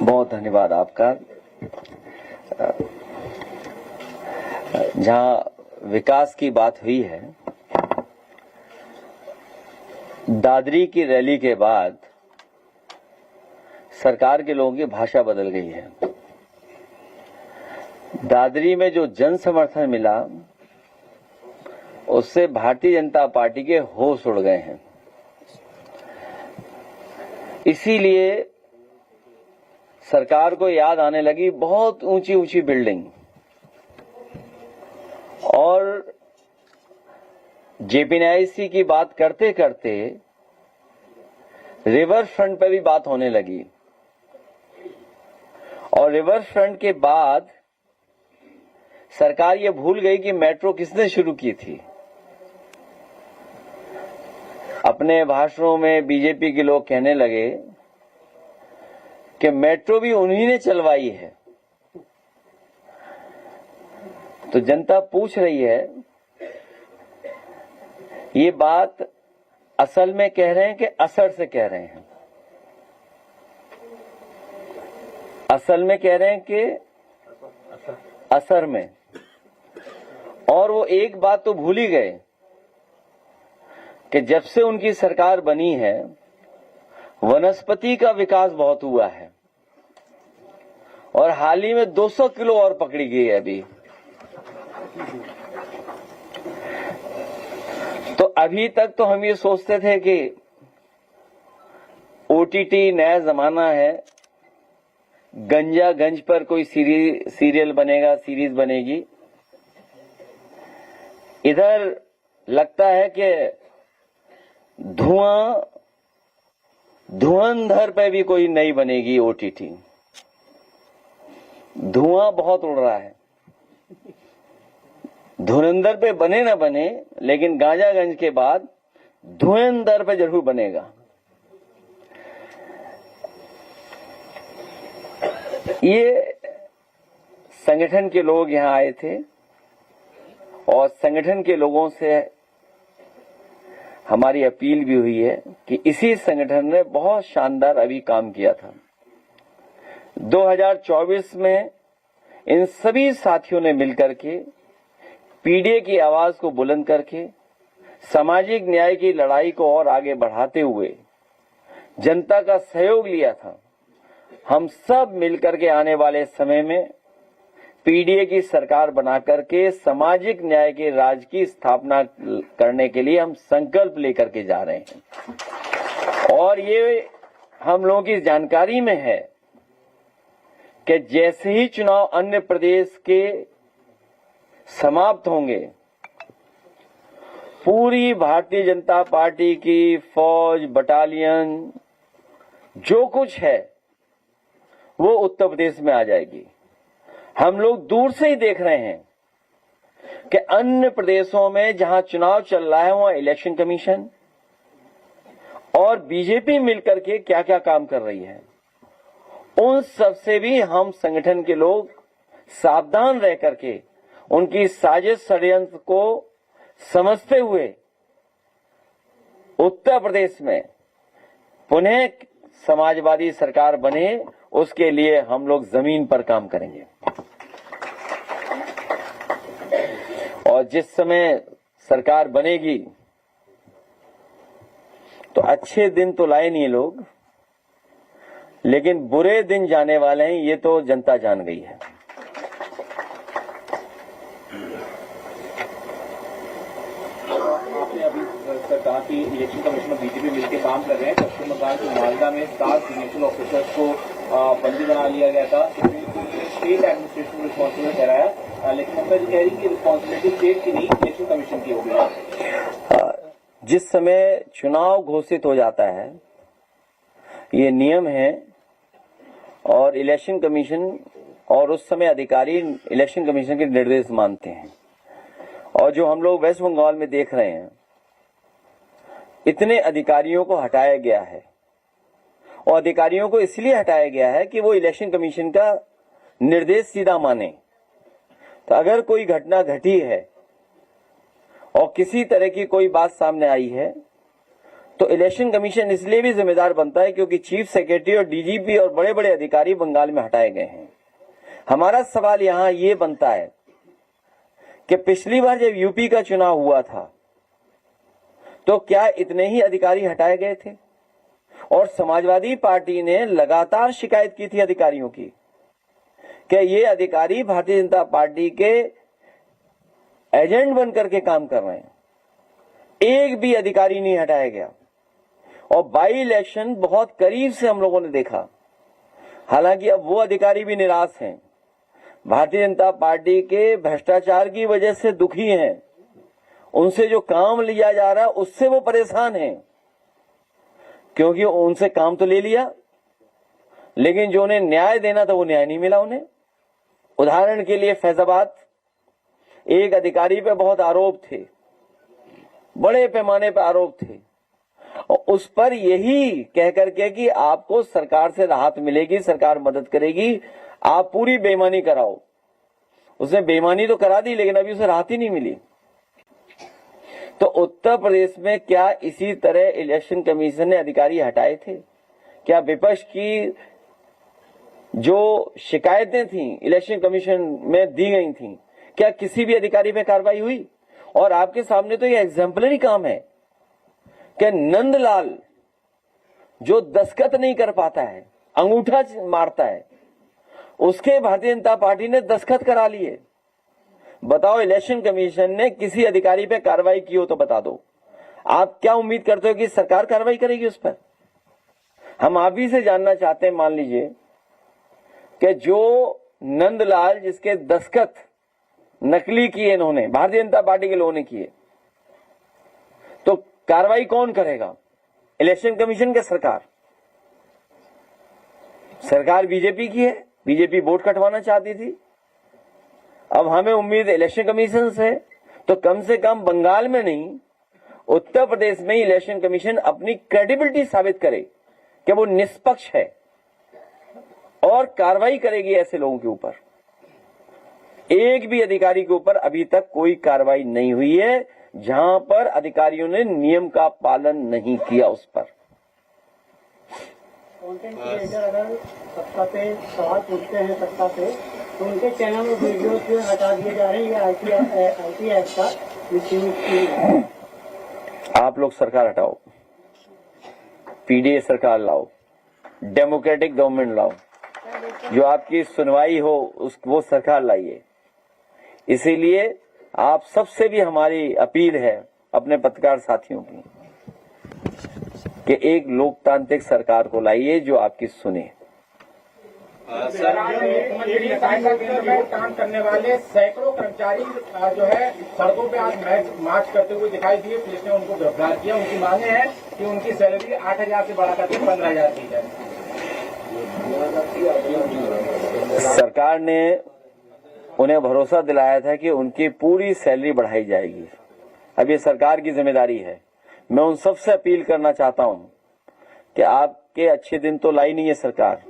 बहुत धन्यवाद आपका। जहां विकास की बात हुई है, दादरी की रैली के बाद सरकार के लोगों की भाषा बदल गई है। दादरी में जो जन समर्थन मिला उससे भारतीय जनता पार्टी के होश उड़ गए हैं। इसीलिए सरकार को याद आने लगी बहुत ऊंची ऊंची बिल्डिंग, और जेपीएनआईसी की बात करते करते रिवर फ्रंट पर भी बात होने लगी, और रिवर फ्रंट के बाद सरकार ये भूल गई कि मेट्रो किसने शुरू की थी। अपने भाषणों में बीजेपी के लोग कहने लगे कि मेट्रो भी उन्हीं ने चलवाई है। तो जनता पूछ रही है, ये बात असल में कह रहे हैं कि असर से कह रहे हैं? असल में कह रहे हैं कि असर में। और वो एक बात तो भूल ही गए कि जब से उनकी सरकार बनी है वनस्पति का विकास बहुत हुआ है, और हाल ही में 200 किलो और पकड़ी गई है अभी। तो अभी तक तो हम ये सोचते थे कि ओटीटी नया जमाना है, गंज पर कोई सीरियल बनेगा, सीरीज बनेगी। इधर लगता है कि धुआंधर पे भी कोई नई बनेगी ओटीटी। धुआं बहुत उड़ रहा है। धुरंधर पे बने ना बने, लेकिन गांजागंज के बाद धुएंधर पे जरूर बनेगा। ये संगठन के लोग यहां आए थे, और संगठन के लोगों से हमारी अपील भी हुई है कि इसी संगठन ने बहुत शानदार अभी काम किया था। 2024 में इन सभी साथियों ने मिलकर के पीडीए की आवाज को बुलंद करके सामाजिक न्याय की लड़ाई को और आगे बढ़ाते हुए जनता का सहयोग लिया था। हम सब मिलकर के आने वाले समय में पीडीए की सरकार बनाकर के सामाजिक न्याय के राज की स्थापना करने के लिए हम संकल्प लेकर के जा रहे हैं। और ये हम लोगों की जानकारी में है कि जैसे ही चुनाव अन्य प्रदेश के समाप्त होंगे, पूरी भारतीय जनता पार्टी की फौज, बटालियन, जो कुछ है वो उत्तर प्रदेश में आ जाएगी। हम लोग दूर से ही देख रहे हैं कि अन्य प्रदेशों में जहां चुनाव चल रहा है वहां इलेक्शन कमीशन और बीजेपी मिलकर के क्या क्या काम कर रही है। उन सब से भी हम संगठन के लोग सावधान रह करके उनकी साजिश षड्यंत्र को समझते हुए उत्तर प्रदेश में पुनः समाजवादी सरकार बने, उसके लिए हम लोग जमीन पर काम करेंगे। और जिस समय सरकार बनेगी तो अच्छे दिन तो लाए नहीं लोग, लेकिन बुरे दिन जाने वाले हैं, ये तो जनता जान गई है। आपने अभी कहा कि इलेक्शन कमीशन और बीजेपी मिलकर काम कर रहे हैं। पश्चिम बंगाल के मालदा में 7 इलेक्शन ऑफिसर्स को बंदी बना लिया गया था। स्टेट एडमिनिस्ट्रेशन रिस्पॉन्सिबल ठहराया, लेकिन ममता जी कह रही कि रिस्पॉन्सिबिलिटी स्टेट की नहीं, इलेक्शन कमीशन की हो गई। जिस समय चुनाव घोषित हो जाता है, ये नियम है, और इलेक्शन कमीशन और उस समय अधिकारी इलेक्शन कमीशन के निर्देश मानते हैं। और जो हम लोग वेस्ट बंगाल में देख रहे हैं, इतने अधिकारियों को हटाया गया है, और अधिकारियों को इसलिए हटाया गया है कि वो इलेक्शन कमीशन का निर्देश सीधा माने। तो अगर कोई घटना घटी है और किसी तरह की कोई बात सामने आई है, तो इलेक्शन कमीशन इसलिए भी जिम्मेदार बनता है क्योंकि चीफ सेक्रेटरी और डीजीपी और बड़े बड़े अधिकारी बंगाल में हटाए गए हैं। हमारा सवाल यहां ये बनता है कि पिछली बार जब यूपी का चुनाव हुआ था तो क्या इतने ही अधिकारी हटाए गए थे? और समाजवादी पार्टी ने लगातार शिकायत की थी अधिकारियों की कि ये अधिकारी भारतीय जनता पार्टी के एजेंट बनकर के काम कर रहे हैं। एक भी अधिकारी नहीं हटाया गया और बाई इलेक्शन बहुत करीब से हम लोगों ने देखा। हालांकि अब वो अधिकारी भी निराश हैं, भारतीय जनता पार्टी के भ्रष्टाचार की वजह से दुखी हैं, उनसे जो काम लिया जा रहा है उससे वो परेशान हैं, क्योंकि उनसे काम तो ले लिया लेकिन जो उन्हें न्याय देना था वो न्याय नहीं मिला उन्हें। उदाहरण के लिए फैजाबाद, एक अधिकारी पे बहुत आरोप थे, बड़े पैमाने पर आरोप थे और उस पर यही कह करके कि आपको सरकार से राहत मिलेगी, सरकार मदद करेगी, आप पूरी बेईमानी कराओ। उसने बेईमानी तो करा दी लेकिन अभी उसे राहत ही नहीं मिली। तो उत्तर प्रदेश में क्या इसी तरह इलेक्शन कमीशन ने अधिकारी हटाए थे? क्या विपक्ष की जो शिकायतें थी इलेक्शन कमीशन में दी गई थी, क्या किसी भी अधिकारी पे कार्रवाई हुई? और आपके सामने तो ये एग्जाम्पलरी काम है कि नंदलाल जो दस्तखत नहीं कर पाता है, अंगूठा मारता है, उसके भारतीय जनता पार्टी ने दस्तखत करा लिए। बताओ, इलेक्शन कमीशन ने किसी अधिकारी पे कार्रवाई की हो तो बता दो। आप क्या उम्मीद करते हो कि सरकार कार्रवाई करेगी उस पर? हम आप ही से जानना चाहते हैं, मान लीजिए कि जो नंदलाल जिसके दस्तखत नकली किए इन्होंने, भारतीय जनता पार्टी के लोगों ने किए, तो कार्रवाई कौन करेगा? इलेक्शन कमीशन के सरकार? सरकार बीजेपी की है, बीजेपी वोट कटवाना चाहती थी। अब हमें उम्मीद इलेक्शन कमीशन से, तो कम से कम बंगाल में नहीं उत्तर प्रदेश में इलेक्शन कमीशन अपनी क्रेडिबिलिटी साबित करे कि वो निष्पक्ष है और कार्रवाई करेगी ऐसे लोगों के ऊपर। एक भी अधिकारी के ऊपर अभी तक कोई कार्रवाई नहीं हुई है जहां पर अधिकारियों ने नियम का पालन नहीं किया उस पर। कंटेंट क्रिएटर अगर सत्ता पे सवाल पूछते हैं सत्ता पे, तो उनके चैनल और वीडियो से हटा दिए जा रहे हैं। ये आईटी एक्ट का मिसयूज। आप लोग सरकार हटाओ, पीडीए सरकार लाओ, डेमोक्रेटिक गवर्नमेंट लाओ, जो आपकी सुनवाई हो वो सरकार लाइए। इसीलिए आप सबसे भी हमारी अपील है अपने पत्रकार साथियों की कि एक लोकतांत्रिक सरकार को लाइए जो आपकी सुने। सरकार ने मुख्यमंत्री ने कहा केंद्र में काम करने वाले सैकड़ों कर्मचारी जो है सड़कों पे आज मार्च करते हुए दिखाई दिए। पुलिस ने उनको गिरफ्तार किया। उनकी मांगे हैं कि उनकी सैलरी 8,000 से बढ़ाकर 15,000 दी जाए। सरकार ने उन्हें भरोसा दिलाया था कि उनकी पूरी सैलरी बढ़ाई जाएगी। अब ये सरकार की जिम्मेदारी है। मैं उन सबसे अपील करना चाहता हूं कि आपके अच्छे दिन तो लाई नहीं है सरकार,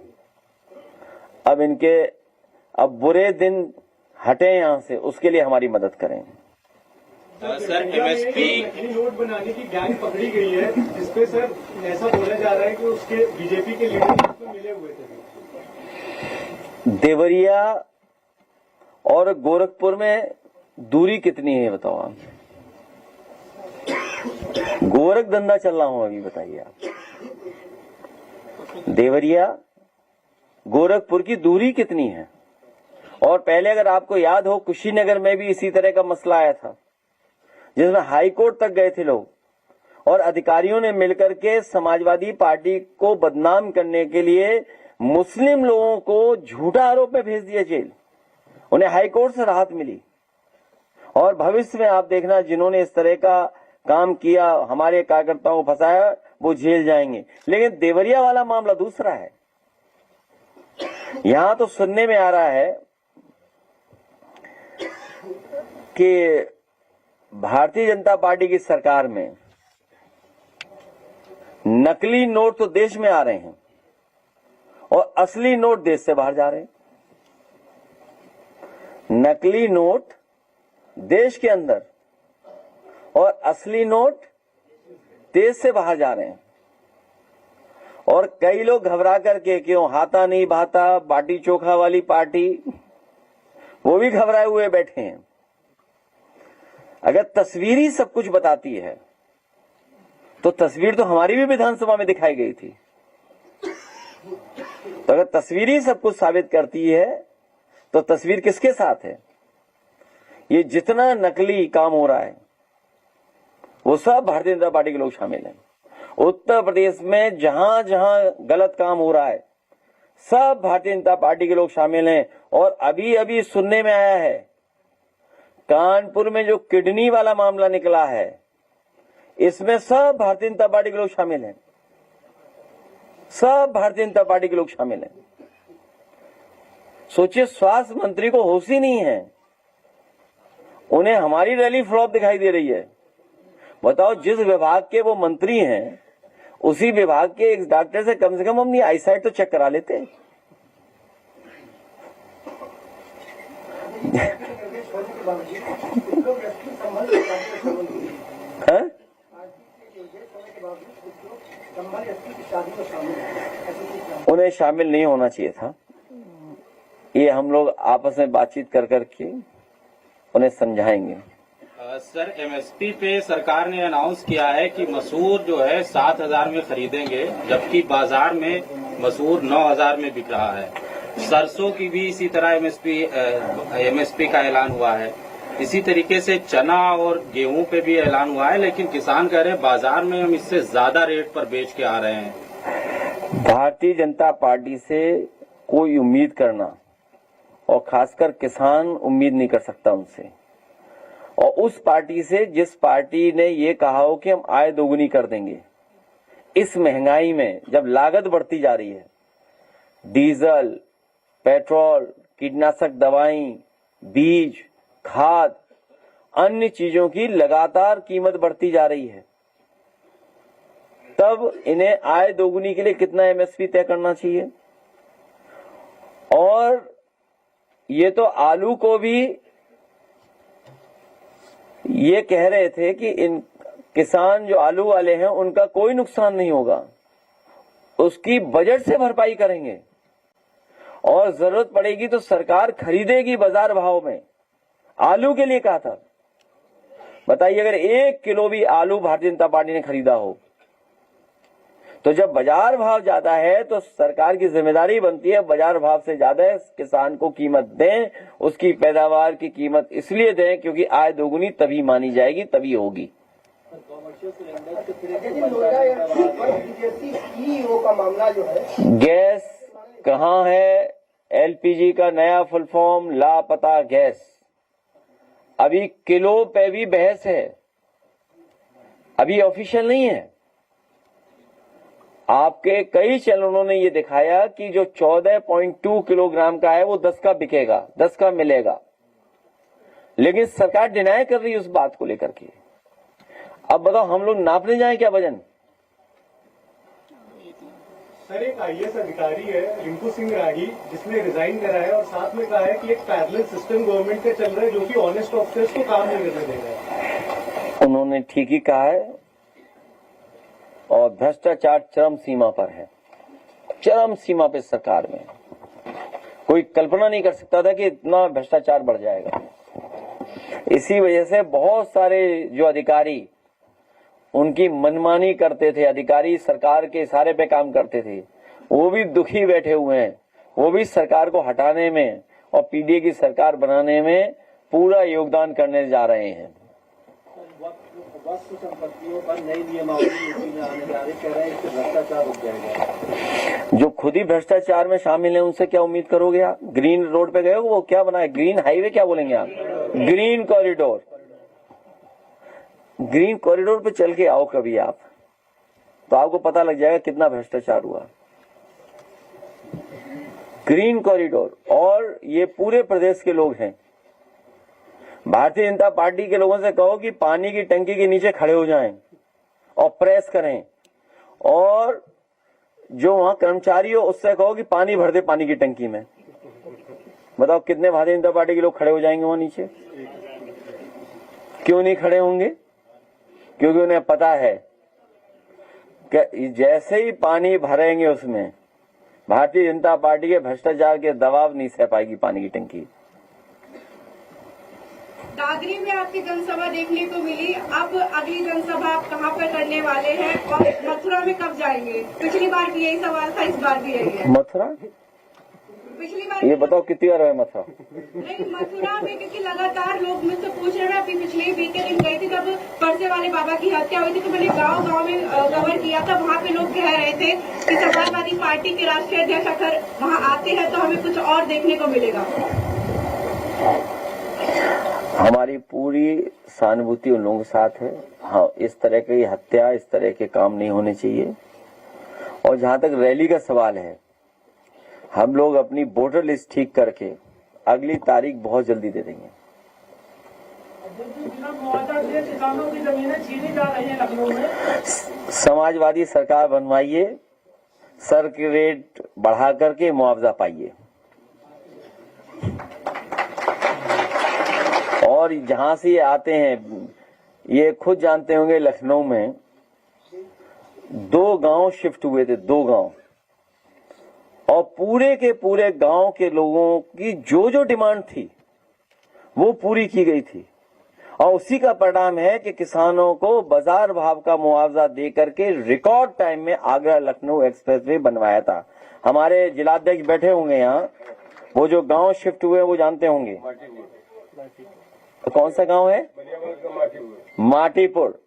अब बुरे दिन हटे यहां से, उसके लिए हमारी मदद करें। सर, एमएसपी नोट बनाने की गैंग पकड़ी गई है, जिसपे सर ऐसा बोला जा रहा है कि उसके बीजेपी के लीडर उसमें मिले हुए थे। देवरिया और गोरखपुर में दूरी कितनी है बताओ आप? गोरख धंधा चल रहा हूं अभी, बताइए आप। देवरिया गोरखपुर की दूरी कितनी है? और पहले अगर आपको याद हो, कुशीनगर में भी इसी तरह का मसला आया था जिसमें हाई कोर्ट तक गए थे लोग, और अधिकारियों ने मिलकर के समाजवादी पार्टी को बदनाम करने के लिए मुस्लिम लोगों को झूठा आरोप में भेज दिया जेल। उन्हें हाई कोर्ट से राहत मिली। और भविष्य में आप देखना, जिन्होंने इस तरह का काम किया, हमारे कार्यकर्ताओं को फंसाया, वो जेल जाएंगे। लेकिन देवरिया वाला मामला दूसरा है। यहां तो सुनने में आ रहा है कि भारतीय जनता पार्टी की सरकार में नकली नोट तो देश में आ रहे हैं और असली नोट देश से बाहर जा रहे हैं। नकली नोट देश के अंदर और असली नोट तेज से बाहर जा रहे हैं। और कई लोग घबरा करके, क्यों हाथा नहीं भाता, बाटी चोखा वाली पार्टी, वो भी घबराए हुए बैठे हैं। अगर तस्वीर ही सब कुछ बताती है तो तस्वीर तो हमारी भी विधानसभा में दिखाई गई थी। तो अगर तस्वीर ही सब कुछ साबित करती है तो तस्वीर किसके साथ है? ये जितना नकली काम हो रहा है वो सब भारतीय जनता पार्टी के लोग शामिल हैं। उत्तर प्रदेश में जहां जहां गलत काम हो रहा है सब भारतीय जनता पार्टी के लोग शामिल हैं। और अभी अभी सुनने में आया है, कानपुर में जो किडनी वाला मामला निकला है, इसमें सब भारतीय जनता पार्टी के लोग शामिल हैं। सब भारतीय जनता पार्टी के लोग शामिल हैं। सोचिए, स्वास्थ्य मंत्री को होश ही नहीं है, उन्हें हमारी रैली फ्लॉप दिखाई दे रही है। बताओ, जिस विभाग के वो मंत्री हैं उसी विभाग के एक डॉक्टर से कम अपनी आईसाइट तो चेक करा लेते। हैं? उन्हें शामिल नहीं होना चाहिए था। ये हम लोग आपस में बातचीत कर करके उन्हें समझाएंगे। सर, एमएसपी पे सरकार ने अनाउंस किया है कि मसूर जो है 7,000 में खरीदेंगे, जबकि बाजार में मसूर 9,000 में बिक रहा है। सरसों की भी इसी तरह एमएसपी का ऐलान हुआ है। इसी तरीके से चना और गेहूं पे भी ऐलान हुआ है, लेकिन किसान कह रहे हैं बाजार में हम इससे ज्यादा रेट पर बेच के आ रहे हैं। भारतीय जनता पार्टी से कोई उम्मीद करना, और खासकर किसान उम्मीद नहीं कर सकता उनसे, और उस पार्टी से जिस पार्टी ने ये कहा हो कि हम आय दोगुनी कर देंगे। इस महंगाई में जब लागत बढ़ती जा रही है, डीजल, पेट्रोल, कीटनाशक दवाई, बीज, खाद, अन्य चीजों की लगातार कीमत बढ़ती जा रही है, तब इन्हें आय दोगुनी के लिए कितना एमएसपी तय करना चाहिए। और ये तो आलू को भी ये कह रहे थे कि इन किसान जो आलू वाले हैं उनका कोई नुकसान नहीं होगा, उसकी बजट से भरपाई करेंगे और जरूरत पड़ेगी तो सरकार खरीदेगी बाजार भाव में। आलू के लिए कहा था। बताइए, अगर 1 किलो भी आलू भारतीय जनता पार्टी ने खरीदा हो तो जब बाजार भाव ज्यादा है तो सरकार की जिम्मेदारी बनती है बाजार भाव से ज्यादा किसान को कीमत दें, उसकी पैदावार की कीमत इसलिए दें क्योंकि आय दोगुनी तभी मानी जाएगी, तभी होगी। गैस कहाँ है? एलपीजी का नया फुल फॉर्म लापता गैस। अभी किलो पे भी बहस है, अभी ऑफिशियल नहीं है। आपके कई चैनलों ने ये दिखाया कि जो 14.2 किलोग्राम का है वो 10 का बिकेगा, 10 का मिलेगा, लेकिन सरकार डिनाई कर रही है उस बात को लेकर के। अब बताओ, हम लोग नापने जाएं क्या वजन? सर, एक आईएएस अधिकारी है रिंकू सिंह रागी, जिसने रिजाइन करा है और साथ में कहा है कि एक पैरेलल सिस्टम गवर्नमेंट का चल रहा है जो कि ऑनेस्ट ऑफिसर्स को काम नहीं करने दे रहा है। उन्होंने ठीक ही कहा है, और भ्रष्टाचार चरम सीमा पर है, चरम सीमा पे सरकार में। कोई कल्पना नहीं कर सकता था कि इतना भ्रष्टाचार बढ़ जाएगा। इसी वजह से बहुत सारे जो अधिकारी उनकी मनमानी करते थे, अधिकारी सरकार के इशारे पे काम करते थे, वो भी दुखी बैठे हुए हैं। वो भी सरकार को हटाने में और पीडीए की सरकार बनाने में पूरा योगदान करने जा रहे हैं। वस्तु संपत्तियों पर नई नियमावली में आने जा रही, कह रहे हैं कि भ्रष्टाचार रुक जाएगा। जो खुद ही भ्रष्टाचार में शामिल है उनसे क्या उम्मीद करोगे आप? ग्रीन रोड पे गए हो, वो क्या बनाए? ग्रीन हाईवे क्या बोलेंगे आप? Green corridor. ग्रीन कॉरिडोर पे चल के आओ कभी आप, तो आपको पता लग जाएगा कितना भ्रष्टाचार हुआ। ग्रीन कॉरिडोर, और ये पूरे प्रदेश के लोग हैं। भारतीय जनता पार्टी के लोगों से कहो कि पानी की टंकी के नीचे खड़े हो जाएं और प्रेस करें, और जो वहां कर्मचारी हो उससे कहो कि पानी भर दे पानी की टंकी में। बताओ कितने भारतीय जनता पार्टी के लोग खड़े हो जाएंगे वहां नीचे? क्यों नहीं खड़े होंगे? क्योंकि उन्हें पता है कि जैसे ही पानी भरेंगे उसमें भारतीय जनता पार्टी के भ्रष्टाचार के दबाव नहीं सह पाएगी पानी की टंकी। दादरी में आपकी जनसभा देखने को मिली, अब अगली जनसभा आप कहाँ पर करने वाले हैं और मथुरा में कब जाएंगे? पिछली बार भी यही सवाल था, इस बार भी यही है। मथुरा पिछली बार ये बताओ कितनी बार है मथुरा? नहीं, मथुरा में क्योंकि लगातार लोग मुझसे पूछ रहे हैं। अभी पिछले वीक के दिन गई थी तब परसे वाले बाबा की हत्या हुई थी, तो मैंने गांव में कवर किया था। वहाँ पे लोग कह रहे थे कि समाजवादी पार्टी के राष्ट्रीय अध्यक्ष अगर वहाँ आते हैं तो हमें कुछ और देखने को मिलेगा। हमारी पूरी सहानुभूति उन लोगों के साथ है। हाँ, इस तरह की हत्या, इस तरह के काम नहीं होने चाहिए। और जहां तक रैली का सवाल है, हम लोग अपनी वोटर लिस्ट ठीक करके अगली तारीख बहुत जल्दी दे देंगे। किसानों की जमीनें छीनी जा रही है लखनऊ में। समाजवादी सरकार बनवाइए, सर के रेट बढ़ा करके मुआवजा पाइए। और जहां से ये आते हैं, ये खुद जानते होंगे, लखनऊ में 2 गांव शिफ्ट हुए थे, 2 गांव, और पूरे के पूरे गांव के लोगों की जो जो डिमांड थी वो पूरी की गई थी। और उसी का परिणाम है कि किसानों को बाजार भाव का मुआवजा दे करके रिकॉर्ड टाइम में आगरा लखनऊ एक्सप्रेसवे बनवाया था। हमारे जिलाध्यक्ष बैठे होंगे यहाँ, वो जो गांव शिफ्ट हुए वो जानते होंगे। कौन सा गांव है? माटीपुर।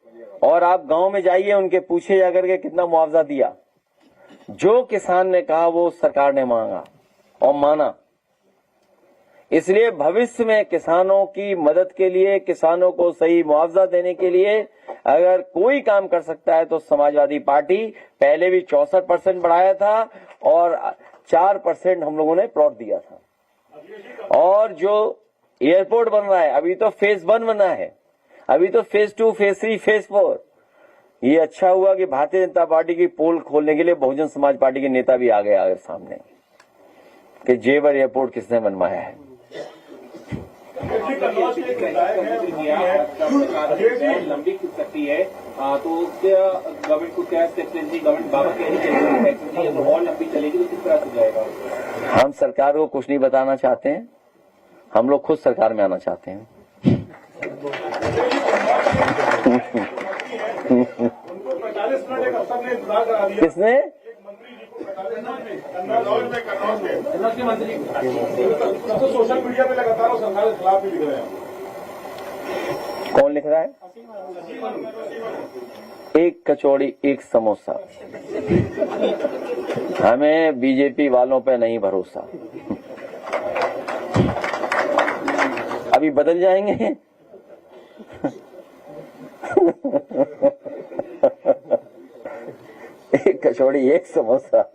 और आप गांव में जाइए, उनके पूछे जाकर के कितना मुआवजा दिया। जो किसान ने कहा वो सरकार ने मांगा और माना। इसलिए भविष्य में किसानों की मदद के लिए, किसानों को सही मुआवजा देने के लिए अगर कोई काम कर सकता है तो समाजवादी पार्टी। पहले भी 64% बढ़ाया था और 4% हम लोगों ने प्लॉट दिया था। और जो एयरपोर्ट बन रहा है, अभी तो फेज 1 बना है, अभी तो फेज 2, फेज 3, फेज 4। ये अच्छा हुआ कि भारतीय जनता पार्टी की पोल खोलने के लिए बहुजन समाज पार्टी के नेता भी आ गए आगे सामने कि जेवर एयरपोर्ट किसने बनवाया है। लंबी हो सकती है तो उसके गवर्नमेंट को क्या स्टेप लेंगी? गवर्नमेंट बाबा कह रही है और लंबी चलेगी तो किस तरह से जाएगा? हम सरकार को कुछ नहीं बताना चाहते हैं, हम लोग खुद सरकार में आना चाहते हैं। किसने? तो सोशल मीडिया पे लगातार वो सरकार के खिलाफ भी लिख रहे हैं। कौन लिख रहा है? एक कचौड़ी एक समोसा। हमें बीजेपी वालों पे नहीं भरोसा। अभी बदल जाएंगे। एक कचौड़ी एक समोसा।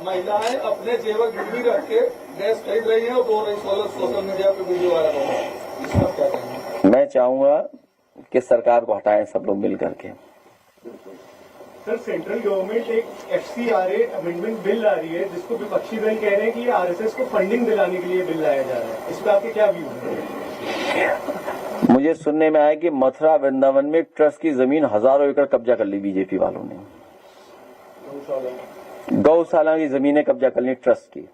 महिलाएं अपने जेवर गिरवी रख के गैस खरीद रही है और बोल रही सोशल मीडिया पे वीडियो वायरल हो रहा है। इसका क्या कहेंगे? मैं चाहूंगा कि सरकार को हटाएं सब लोग मिल करके। सर, सेंट्रल गवर्नमेंट एक FCRA अमेंडमेंट बिल ला रही है जिसको विपक्षी दल कह रहे हैं कि ये RSS को फंडिंग दिलाने के लिए बिल लाया जा रहा है। इस पर आपके क्या व्यू है? मुझे सुनने में आया कि मथुरा वृंदावन में ट्रस्ट की जमीन हजारों एकड़ कब्जा कर ली बीजेपी वालों ने। गौशाला की जमीनें कब्जा कर ली ट्रस्ट की।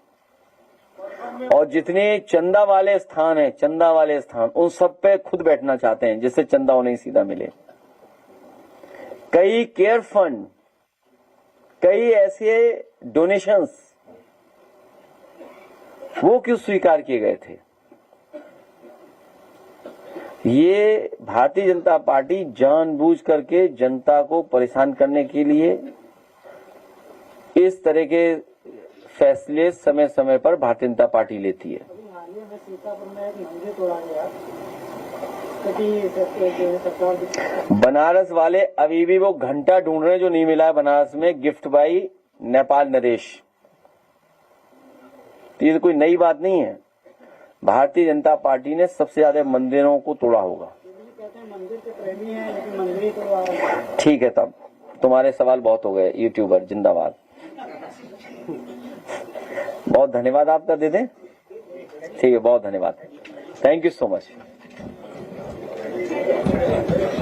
और जितने चंदा वाले स्थान हैं, चंदा वाले स्थान, उन सब पे खुद बैठना चाहते हैं जिससे चंदा उन्हें सीधा मिले। कई केयर फंड, कई ऐसे डोनेशंस वो क्यों स्वीकार किए गए थे? ये भारतीय जनता पार्टी जानबूझ करके जनता को परेशान करने के लिए इस तरह के फैसले समय समय पर भारतीय जनता पार्टी लेती है। हालिया में सीतापुर में एक मंदिर तोड़ा गया। बनारस वाले अभी भी वो घंटा ढूंढ रहे हैं जो नहीं मिला है बनारस में, गिफ्ट बाई नेपाल नरेश। ये कोई नई बात नहीं है। भारतीय जनता पार्टी ने सबसे ज्यादा मंदिरों को तोड़ा होगा। कहते हैं मंदिर के प्रेमी हैं लेकिन मंदिर ही तोड़ा। ठीक है, तब तुम्हारे सवाल बहुत हो गए। यूट्यूबर जिंदाबाद। बहुत धन्यवाद आपका दे दें। ठीक है, बहुत धन्यवाद। Thank you so much.